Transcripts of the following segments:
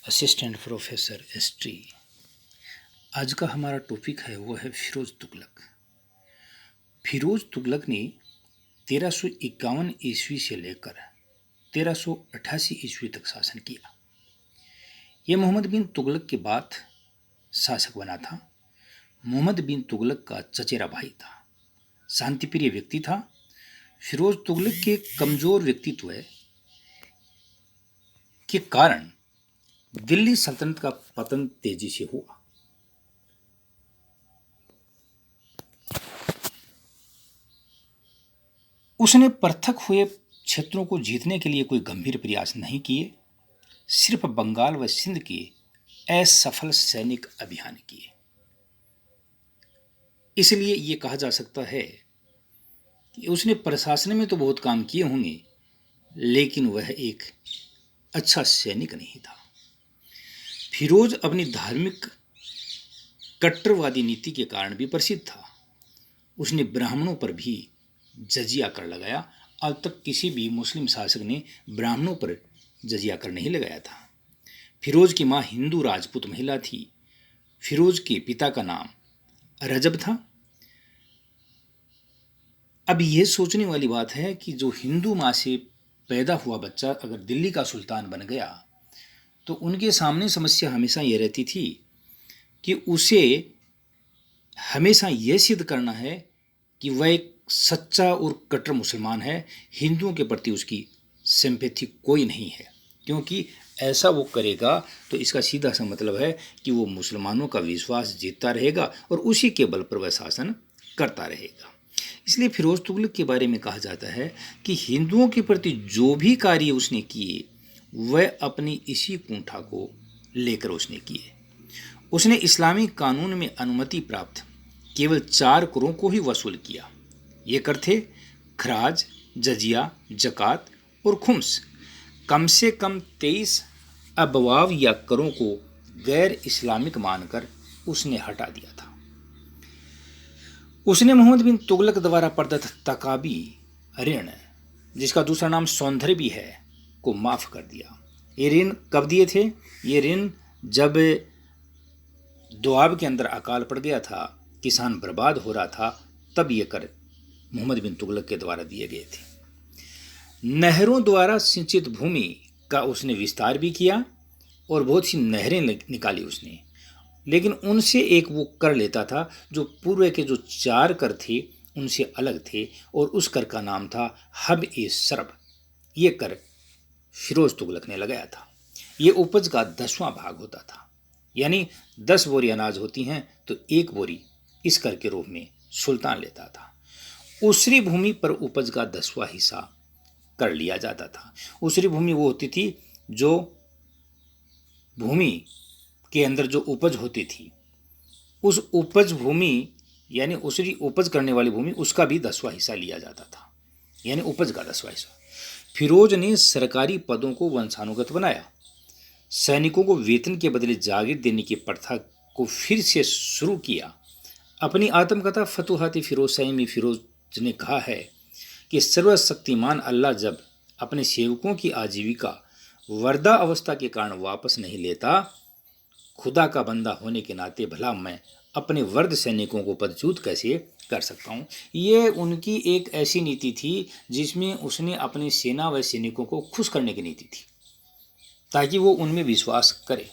Assistant professor history. आज का हमारा टॉपिक है वो है फिरोज तुगलक। फिरोज तुगलक ने 1351 ईस्वी से लेकर 1388 ईस्वी तक शासन किया। यह मोहम्मद बिन तुगलक के बाद शासक बना था। मोहम्मद बिन तुगलक का चचेरा भाई था। शांतिप्रिय व्यक्ति था। फिरोज तुगलक के कमजोर व्यक्तित्व के कारण दिल्ली सल्तनत का पतन तेजी से हुआ। उसने पृथक हुए क्षेत्रों को जीतने के लिए कोई गंभीर प्रयास नहीं किए, सिर्फ बंगाल व सिंध के असफल सैनिक अभियान किए। इसलिए यह कहा जा सकता है कि उसने प्रशासन में तो बहुत काम किए होंगे, लेकिन वह एक अच्छा सैनिक नहीं था। फिरोज अपनी धार्मिक कट्टरवादी नीति के कारण भी प्रसिद्ध था। उसने ब्राह्मणों पर भी जजिया कर लगाया। अब तक किसी भी मुस्लिम शासक ने ब्राह्मणों पर जजिया कर नहीं लगाया था। फिरोज की मां हिंदू राजपूत महिला थी। फिरोज के पिता का नाम रजब था। अब यह सोचने वाली बात है कि जो हिंदू मां से पैदा हुआ बच्चा अगर दिल्ली का सुल्तान बन गया तो उनके सामने समस्या हमेशा यह रहती थी कि उसे हमेशा यह सिद्ध करना है कि वह एक सच्चा और कट्टर मुसलमान है। हिंदुओं के प्रति उसकी सिंपैथी कोई नहीं है, क्योंकि ऐसा वो करेगा तो इसका सीधा सा मतलब है कि वो मुसलमानों का विश्वास जीतता रहेगा और उसी के बल पर वह शासन करता रहेगा। इसलिए फिरोज तुगलक के बारे में कहा जाता है कि हिंदुओं के प्रति जो भी कार्य उसने किए वह अपनी इसी कुंठा को लेकर उसने किए। उसने इस्लामी कानून में अनुमति प्राप्त केवल 4 करों को ही वसूल किया। ये कर थे खराज, जजिया, जकात और खुम्स। कम से कम 23 अबवाब या करों को गैर इस्लामिक मानकर उसने हटा दिया था। उसने मोहम्मद बिन तुगलक द्वारा प्रदत्त तकाबी ऋण, जिसका दूसरा नाम सौंदर्य भी है, को माफ कर दिया। ये ऋण कब दिए थे? ये ऋण जब दोआब के अंदर अकाल पड़ गया था, किसान बर्बाद हो रहा था, तब ये कर मोहम्मद बिन तुगलक के द्वारा दिए गए थे। नहरों द्वारा सिंचित भूमि का उसने विस्तार भी किया और बहुत सी नहरें निकाली उसने, लेकिन उनसे एक वो कर लेता था जो पूर्व के जो 4 कर थे उनसे अलग थे, और उस कर का नाम था हब-ए-सरब। ये कर फिरोज तुगलक ने लगाया था। ये उपज का 10वां भाग होता था, यानी 10 बोरी अनाज होती हैं तो 1 बोरी इस कर के रूप में सुल्तान लेता था। उसरी भूमि पर उपज का 10वां हिस्सा कर लिया जाता था। उसरी भूमि वो होती थी जो भूमि के अंदर जो उपज होती थी, उस उपज भूमि यानी उसरी उपज करने वाली भूमि, उसका भी 10वां हिस्सा लिया जाता था, यानी उपज का 10वां हिस्सा। फिरोज ने सरकारी पदों को वंशानुगत बनाया। सैनिकों को वेतन के बदले जागीर देने की प्रथा को फिर से शुरू किया। अपनी आत्मकथा फतुहात फिरोज़शाही में फिरोज ने कहा है कि सर्वशक्तिमान अल्लाह जब अपने सेवकों की आजीविका वर्दा अवस्था के कारण वापस नहीं लेता, खुदा का बंदा होने के नाते भला मैं अपने वर्द सैनिकों को पदच्युत कैसे कर सकता हूँ। ये उनकी एक ऐसी नीति थी जिसमें उसने अपनी सेना व सैनिकों को खुश करने की नीति थी ताकि वो उनमें विश्वास करे।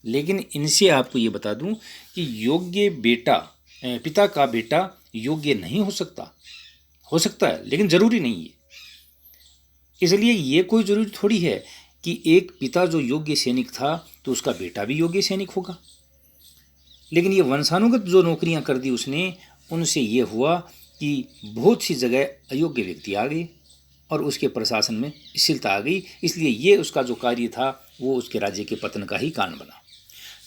लेकिन इनसे आपको ये बता दूं कि योग्य पिता का बेटा योग्य नहीं हो सकता है, लेकिन जरूरी नहीं है। इसलिए ये कोई जरूरी थोड़ी है कि एक पिता जो योग्य सैनिक था तो उसका बेटा भी योग्य सैनिक होगा। लेकिन ये वंशानुगत जो नौकरियां कर दी उसने, उनसे ये हुआ कि बहुत सी जगह अयोग्य व्यक्ति आ गए और उसके प्रशासन में शिथिलता आ गई। इसलिए ये उसका जो कार्य था वो उसके राज्य के पतन का ही कारण बना।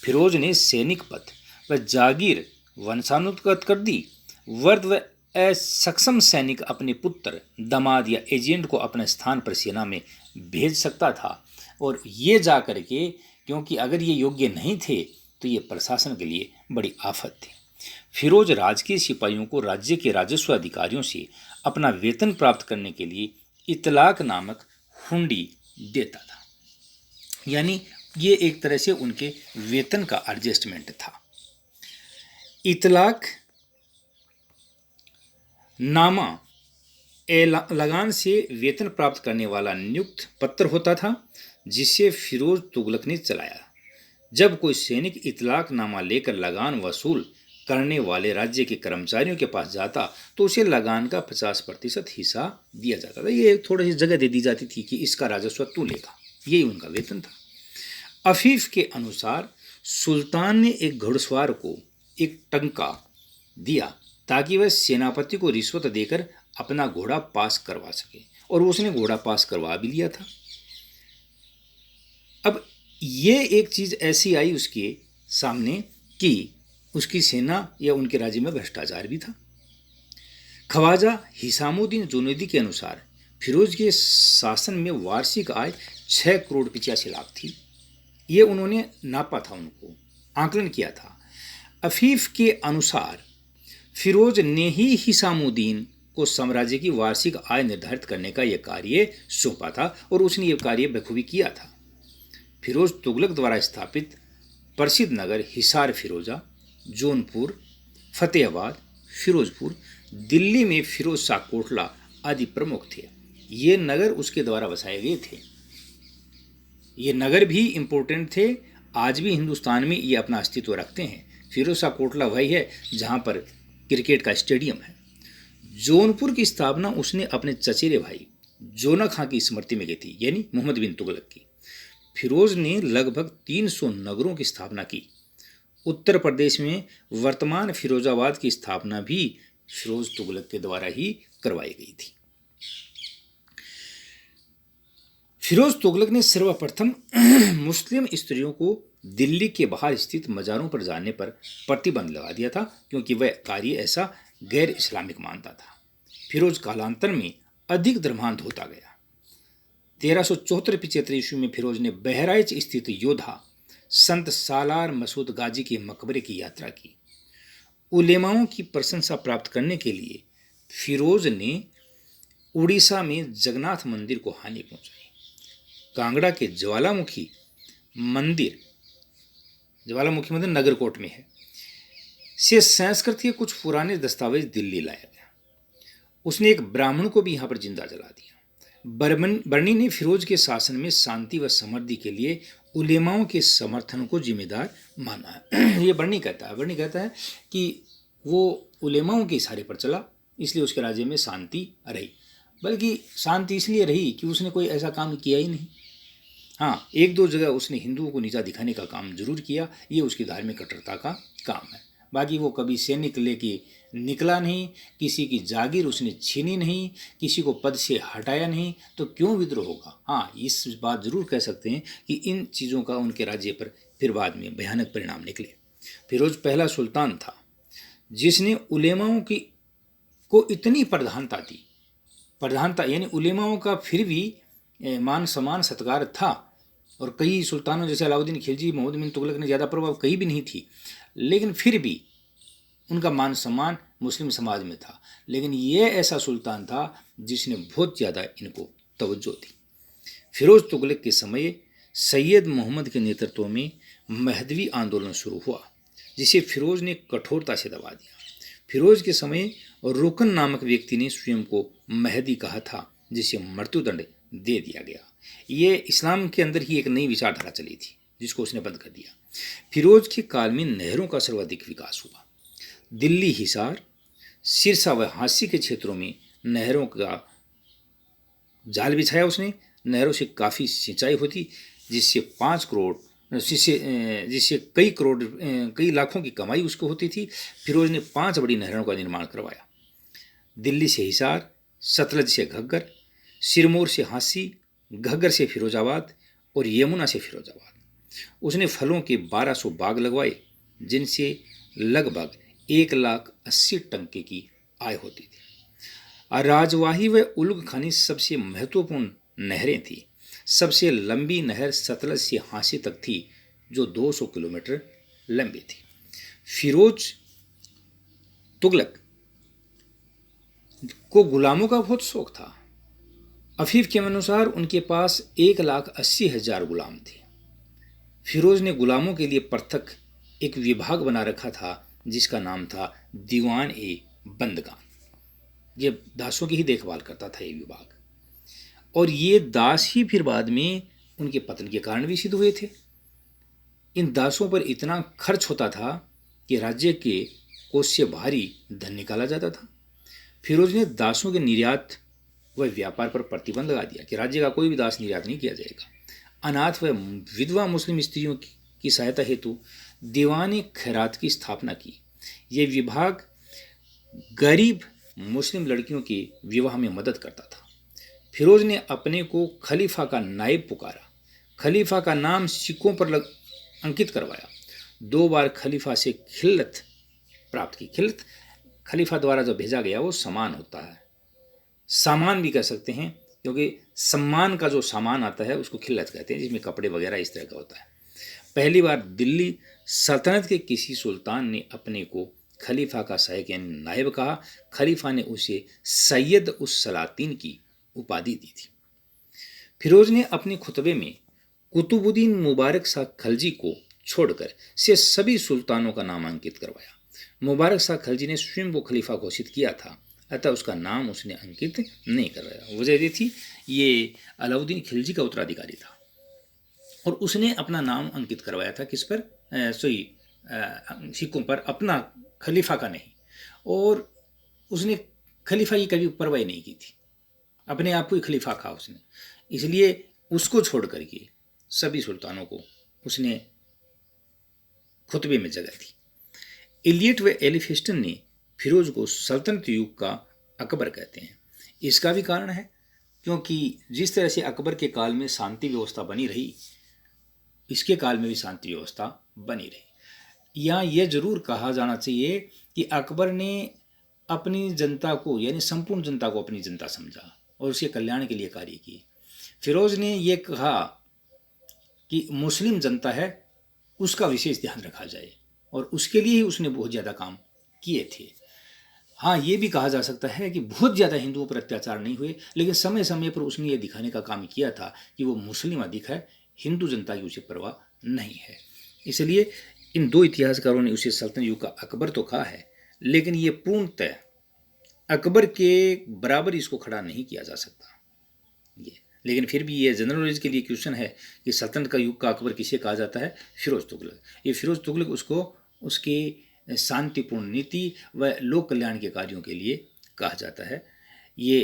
फिरोज ने सैनिक पद व जागीर वंशानुगत कर दी। वर्द व असक्षम सैनिक अपने पुत्र, दामाद या एजेंट को अपने स्थान पर सेना में भेज सकता था, और ये जा करके, क्योंकि अगर ये योग्य नहीं थे तो ये प्रशासन के लिए बड़ी आफत थी। फिरोज राजकीय सिपाहियों को राज्य के राजस्व अधिकारियों से अपना वेतन प्राप्त करने के लिए इतलाक नामक हुंडी देता था, यानी ये एक तरह से उनके वेतन का एडजस्टमेंट था। इतलाक नामा लगान से वेतन प्राप्त करने वाला नियुक्त पत्र होता था, जिसे फिरोज तुगलक ने चलाया। जब कोई सैनिक इतलाक नामा लेकर लगान वसूल करने वाले राज्य के कर्मचारियों के पास जाता तो उसे लगान का 50% हिस्सा दिया जाता था। ये थोड़ी सी जगह दे दी जाती थी कि इसका राजस्व तू लेगा, यही उनका वेतन था। अफीफ के अनुसार सुल्तान ने एक घुड़सवार को एक टंका दिया ताकि वह सेनापति को रिश्वत देकर अपना घोड़ा पास करवा सके, और उसने घोड़ा पास करवा भी लिया था। अब ये एक चीज ऐसी आई उसके सामने कि उसकी सेना या उनके राज्य में भ्रष्टाचार भी था। ख्वाजा हिसामुद्दीन जुनैदी के अनुसार फिरोज के शासन में वार्षिक आय 6 करोड़ 85 लाख थी। ये उन्होंने नापा था, उनको आकलन किया था। अफीफ के अनुसार फिरोज ने ही हिसामुद्दीन को साम्राज्य की वार्षिक आय निर्धारित करने का यह कार्य सौंपा था, और उसने यह कार्य बखूबी किया था। फिरोज तुगलक द्वारा स्थापित प्रसिद्ध नगर हिसार फिरोजा, जौनपुर, फतेहाबाद, फिरोजपुर, दिल्ली में फिरोज शाह कोटला आदि प्रमुख थे। ये नगर उसके द्वारा बसाए गए थे। ये नगर भी इम्पोर्टेंट थे, आज भी हिंदुस्तान में ये अपना अस्तित्व रखते हैं। फिरोज शाह कोटला वही है जहाँ पर क्रिकेट का स्टेडियम है। जौनपुर की स्थापना उसने अपने चचेरे भाई जोना खां की स्मृति में की थी, यानी मोहम्मद बिन तुगलक की। फिरोज ने लगभग 300 नगरों की स्थापना की। उत्तर प्रदेश में वर्तमान फिरोजाबाद की स्थापना भी फिरोज तुगलक के द्वारा ही करवाई गई थी। फिरोज तुगलक ने सर्वप्रथम मुस्लिम स्त्रियों को दिल्ली के बाहर स्थित मज़ारों पर जाने पर प्रतिबंध लगा दिया था, क्योंकि वह कार्य ऐसा गैर इस्लामिक मानता था। फिरोज कालांतर में अधिक धर्मांध होता गया। 1374-75 ईस्वी में फिरोज ने बहराइच स्थित योद्धा संत सालार मसूद गाजी के मकबरे की यात्रा की। उलेमाओं की प्रशंसा प्राप्त करने के लिए फिरोज ने उड़ीसा में जगन्नाथ मंदिर को हानि पहुंचाई। कांगड़ा के ज्वालामुखी मंदिर नगरकोट में है, से संस्कृत के कुछ पुराने दस्तावेज दिल्ली लाया गया। उसने एक ब्राह्मण को भी यहाँ पर जिंदा जला दिया। बर्नी ने फिरोज के शासन में शांति व समृद्धि के लिए उलेमाओं के समर्थन को जिम्मेदार माना है। ये बर्नी कहता है कि वो उलेमाओं के इशारे पर चला, इसलिए उसके राज्य में शांति रही। बल्कि शांति इसलिए रही कि उसने कोई ऐसा काम किया ही नहीं। हाँ, एक दो जगह उसने हिंदुओं को नीचा दिखाने का काम जरूर किया, ये उसकी धार्मिक कट्टरता का काम है। बाकी वो कभी सैनिक लेके निकला नहीं, किसी की जागीर उसने छीनी नहीं, किसी को पद से हटाया नहीं, तो क्यों विद्रोह होगा। हाँ, इस बात जरूर कह सकते हैं कि इन चीज़ों का उनके राज्य पर फिर बाद में भयानक परिणाम निकले। फिरोज पहला सुल्तान था जिसने उलेमाओं की को इतनी प्रधानता यानी उलेमाओं का फिर भी मान सम्मान सत्कार था। और कई सुल्तानों जैसे अलाउद्दीन खिलजी, मोहम्मद बिन तुगलक ने ज़्यादा प्रभाव कहीं भी नहीं थी, लेकिन फिर भी उनका मान सम्मान मुस्लिम समाज में था। लेकिन ये ऐसा सुल्तान था जिसने बहुत ज़्यादा इनको तवज्जो दी। फिरोज तुगलक के समय सैयद मोहम्मद के नेतृत्व में महदवी आंदोलन शुरू हुआ, जिसे फिरोज ने कठोरता से दबा दिया। फिरोज के समय रुकन नामक व्यक्ति ने स्वयं को महदी कहा था, जिसे मृत्युदंड दे दिया गया। ये इस्लाम के अंदर ही एक नई विचारधारा चली थी, जिसको उसने बंद कर दिया। फिरोज के काल में नहरों का सर्वाधिक विकास हुआ। दिल्ली, हिसार, सिरसा व हांसी के क्षेत्रों में नहरों का जाल बिछाया उसने। नहरों से काफ़ी सिंचाई होती, जिससे कई लाखों की कमाई उसको होती थी। फिरोज ने 5 बड़ी नहरों का निर्माण करवाया। दिल्ली से हिसार, सतलज से घग्गर, सिरमौर से हांसी, घग्गर से फिरोजाबाद और यमुना से फिरोजाबाद। उसने फलों के 1200 बाग लगवाए, जिनसे लगभग 1,80,000 टन की आय होती थी। राजवाही व उलग खानी सबसे महत्वपूर्ण नहरें थी। सबसे लंबी नहर सतलज से हांसी तक थी, जो 200 किलोमीटर लंबी थी। फिरोज तुगलक को गुलामों का बहुत शौक था। अफीफ के अनुसार उनके पास 1,80,000 गुलाम थे। फिरोज ने गुलामों के लिए पृथक एक विभाग बना रखा था जिसका नाम था दीवान ए बंदगान। ये दासों की ही देखभाल करता था ये विभाग, और ये दास ही फिर बाद में उनके पतन के कारण भी सिद्ध हुए थे। इन दासों पर इतना खर्च होता था कि राज्य के कोष से भारी धन निकाला जाता था। फिरोज ने दासों के निर्यात व व्यापार पर प्रतिबंध लगा दिया कि राज्य का कोई भी दास निर्यात नहीं किया जाएगा। अनाथ व विधवा मुस्लिम स्त्रियों की सहायता हेतु दीवान खैरात की स्थापना की। ये विभाग गरीब मुस्लिम लड़कियों के विवाह में मदद करता था। फिरोज ने अपने को खलीफा का नायब पुकारा। खलीफा का नाम सिक्कों पर अंकित करवाया। 2 बार खलीफा से खिल्लत प्राप्त की। खिल्लत खलीफा द्वारा जो भेजा गया वो सामान होता है, सामान भी कह सकते हैं, क्योंकि सम्मान का जो सामान आता है उसको खिल्लत कहते हैं, जिसमें कपड़े वगैरह इस तरह का होता है। पहली बार दिल्ली सल्तनत के किसी सुल्तान ने अपने को खलीफा का सहायक यानी नायब कहा। खलीफा ने उसे सैयद उस सलातीन की उपाधि दी थी। फिरोज ने अपने खुतबे में कुतुबुद्दीन मुबारक शाह खलजी को छोड़कर से सभी सुल्तानों का नाम अंकित करवाया। मुबारक शाह खलजी ने स्वयं को खलीफा घोषित किया था, अतः उसका नाम उसने अंकित नहीं करवाया। वजह ये थी, ये अलाउद्दीन खिलजी का उत्तराधिकारी था और उसने अपना नाम अंकित करवाया था किस पर, सिक्कों पर, अपना खलीफा का नहीं। और उसने खलीफा की कभी परवाह नहीं की थी, अपने आप को ही खलीफा कहा उसने। इसलिए उसको छोड़ करके सभी सुल्तानों को उसने खुतबे में जगह दी। इलियट व एलिफिस्टन ने फिरोज को सल्तनत युग का अकबर कहते हैं। इसका भी कारण है क्योंकि जिस तरह से अकबर के काल में शांति व्यवस्था बनी रही, इसके काल में भी शांति व्यवस्था बनी रही। यहाँ यह जरूर कहा जाना चाहिए कि अकबर ने अपनी जनता को यानी संपूर्ण जनता को अपनी जनता समझा और उसके कल्याण के लिए कार्य किए। फिरोज ने यह कहा कि मुस्लिम जनता है, उसका विशेष ध्यान रखा जाए, और उसके लिए ही उसने बहुत ज़्यादा काम किए थे। हाँ, ये भी कहा जा सकता है कि बहुत ज़्यादा हिंदुओं पर अत्याचार नहीं हुए, लेकिन समय समय पर उसने ये दिखाने का काम किया था कि वो मुस्लिम अधिक है, हिंदू जनता की उसे परवाह नहीं है। इसलिए इन 2 इतिहासकारों ने उसे सल्तनत युग का अकबर तो कहा है, लेकिन ये पूर्णतः अकबर के बराबर इसको खड़ा नहीं किया जा सकता ये। लेकिन फिर भी ये जनरल नॉलेज के लिए क्वेश्चन है कि सल्तनत का युग का अकबर किसे कहा जाता है? फिरोज तुगलक। ये फिरोज तुगलक उसको उसके शांतिपूर्ण नीति व लोक कल्याण के कार्यों के लिए कहा जाता है। ये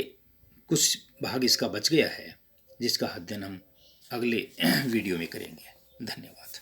कुछ भाग इसका बच गया है जिसका अध्ययन हम अगले वीडियो में करेंगे। धन्यवाद।